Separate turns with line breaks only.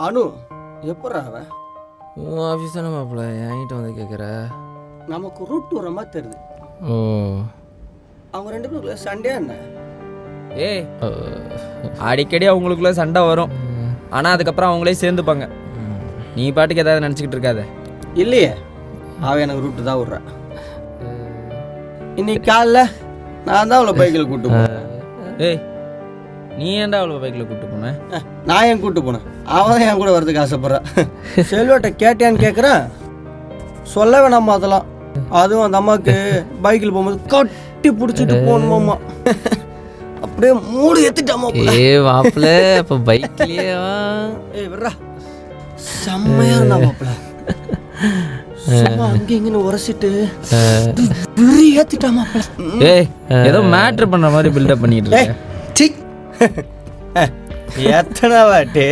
அனு எப்பட்றா அவன்?
உன் ஆஃபீஸ் தானே மாப்பிள்ள, என்கிட்ட வந்து கேட்குற?
நமக்கு ரூட் வர மாதிரி தெரியுது.
ஓ,
அவங்க 2 பேருக்குள்ள சண்டே என்ன?
ஏய், அடிக்கடி அவங்களுக்குள்ள சண்டை வரும், ஆனால் அதுக்கப்புறம் அவங்களே சேர்ந்துப்பாங்க. நீ பாட்டுக்கு ஏதாவது நினச்சிக்கிட்டு இருக்காத.
இல்லையே, அவன் எனக்கு ரூட்டு தான் விட்றான். இன்னைக்கு காலைல நான் தான் அவளை பைக்கில் கூப்பிட்டு போனேன்.
ஏய், நீ ஏன்டா அவ்வளோ பைக்கில் கூப்பிட்டு போனேன்?
நான் ஏன் கூப்பிட்டு போனேன், அவன் தான் என் கூட வரதுக்கு ஆசைப்பட்றான். செல்வாட்ட கேட்டியான்னு கேட்குறேன். சொல்ல வேணாமா அதெல்லாம். அதுவும் அந்த அம்மாவுக்கு பைக்கில் போகும்போது கட்டி பிடிச்சிட்டு போகணுமாம்மா. அப்படியே மூடு ஏற்றிட்டாமா.
ஏ மாப்பிள்ள, அப்போ பைக்லேயே வா.
ஏய் விட்றா, செம்மையா இருந்தா மாப்பிள்ள. சும்மா அங்கே இங்கன்னு உரசிட்டு ஏற்றிட்டா மாப்பிள்ள.
ஏய், ஏதோ மேட்ரு பண்ணுற மாதிரி பில்டப் பண்ணிட்டு இருக்க.
எத்தனை வாட்டி